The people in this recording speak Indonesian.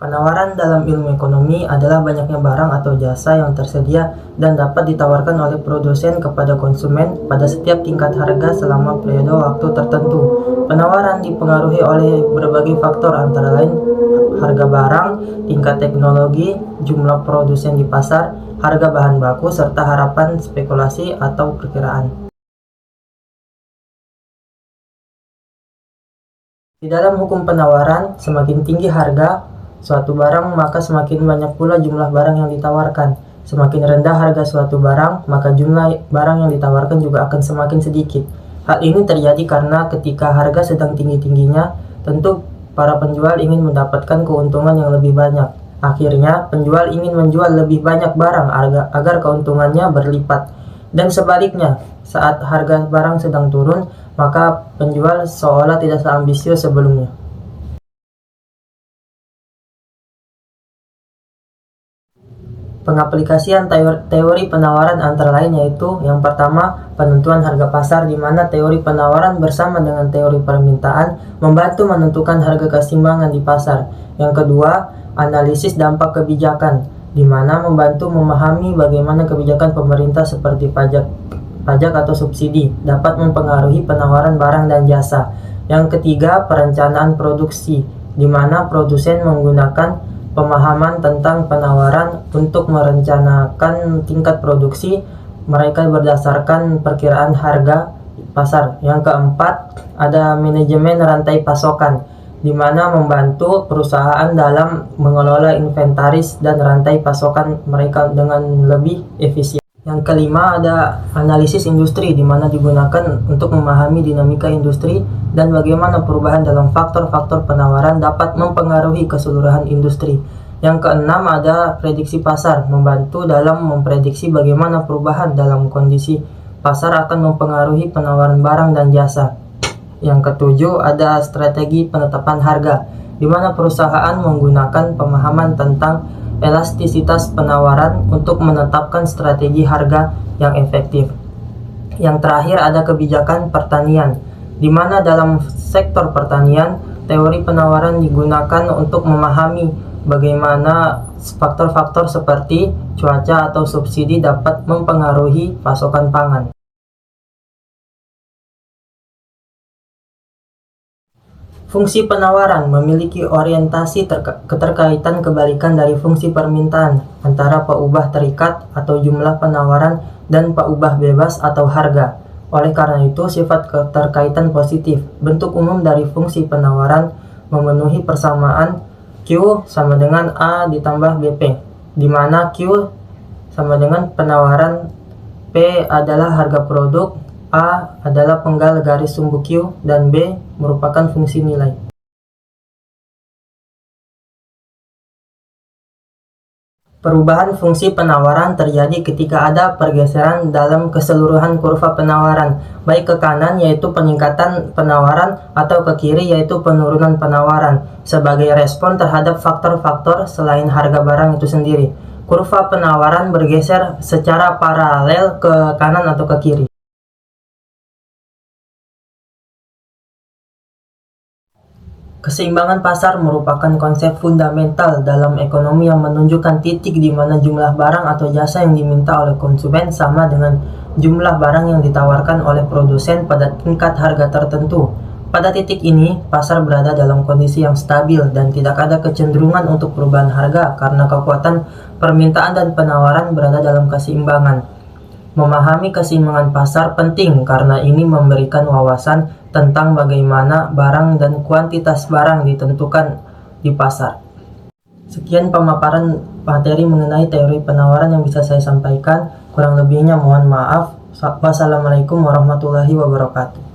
Penawaran dalam ilmu ekonomi adalah banyaknya barang atau jasa yang tersedia dan dapat ditawarkan oleh produsen kepada konsumen pada setiap tingkat harga selama periode waktu tertentu. Penawaran dipengaruhi oleh berbagai faktor antara lain harga barang, tingkat teknologi, jumlah produsen di pasar, harga bahan baku, serta harapan spekulasi atau perkiraan. Di dalam hukum penawaran, semakin tinggi harga suatu barang, maka semakin banyak pula jumlah barang yang ditawarkan. Semakin rendah harga suatu barang, maka jumlah barang yang ditawarkan juga akan semakin sedikit. Hal ini terjadi karena ketika harga sedang tinggi-tingginya, tentu para penjual ingin mendapatkan keuntungan yang lebih banyak. Akhirnya, penjual ingin menjual lebih banyak barang agar keuntungannya berlipat. Dan sebaliknya, saat harga barang sedang turun, maka penjual seolah tidak seambisius sebelumnya. Pengaplikasian teori penawaran antara lain yaitu yang pertama, penentuan harga pasar, di mana teori penawaran bersama dengan teori permintaan membantu menentukan harga keseimbangan di pasar. Yang kedua, analisis dampak kebijakan, di mana membantu memahami bagaimana kebijakan pemerintah seperti pajak atau subsidi dapat mempengaruhi penawaran barang dan jasa. Yang ketiga, perencanaan produksi, di mana produsen menggunakan pemahaman tentang penawaran untuk merencanakan tingkat produksi mereka berdasarkan perkiraan harga pasar. Yang keempat, ada manajemen rantai pasokan, di mana membantu perusahaan dalam mengelola inventaris dan rantai pasokan mereka dengan lebih efisien. Yang kelima, ada analisis industri, di mana digunakan untuk memahami dinamika industri dan bagaimana perubahan dalam faktor-faktor penawaran dapat mempengaruhi keseluruhan industri. Yang keenam, ada prediksi pasar, membantu dalam memprediksi bagaimana perubahan dalam kondisi pasar akan mempengaruhi penawaran barang dan jasa. Yang ketujuh, ada strategi penetapan harga, di mana perusahaan menggunakan pemahaman tentang elastisitas penawaran untuk menetapkan strategi harga yang efektif. Yang terakhir, ada kebijakan pertanian, di mana dalam sektor pertanian, teori penawaran digunakan untuk memahami bagaimana faktor-faktor seperti cuaca atau subsidi dapat mempengaruhi pasokan pangan. Fungsi penawaran memiliki orientasi keterkaitan kebalikan dari fungsi permintaan antara paubah terikat atau jumlah penawaran dan paubah bebas atau harga. Oleh karena itu, sifat keterkaitan positif, bentuk umum dari fungsi penawaran, memenuhi persamaan Q sama dengan A ditambah BP, di mana Q sama dengan penawaran, P adalah harga produk, A adalah penggal garis sumbu Q, dan B merupakan fungsi nilai. Perubahan fungsi penawaran terjadi ketika ada pergeseran dalam keseluruhan kurva penawaran, baik ke kanan yaitu peningkatan penawaran atau ke kiri yaitu penurunan penawaran, sebagai respon terhadap faktor-faktor selain harga barang itu sendiri. Kurva penawaran bergeser secara paralel ke kanan atau ke kiri. Keseimbangan pasar merupakan konsep fundamental dalam ekonomi yang menunjukkan titik di mana jumlah barang atau jasa yang diminta oleh konsumen sama dengan jumlah barang yang ditawarkan oleh produsen pada tingkat harga tertentu. Pada titik ini, pasar berada dalam kondisi yang stabil dan tidak ada kecenderungan untuk perubahan harga karena kekuatan permintaan dan penawaran berada dalam keseimbangan. Memahami keseimbangan pasar penting karena ini memberikan wawasan tentang bagaimana barang dan kuantitas barang ditentukan di pasar. Sekian pemaparan materi mengenai teori penawaran yang bisa saya sampaikan. Kurang lebihnya mohon maaf. Wassalamualaikum warahmatullahi wabarakatuh.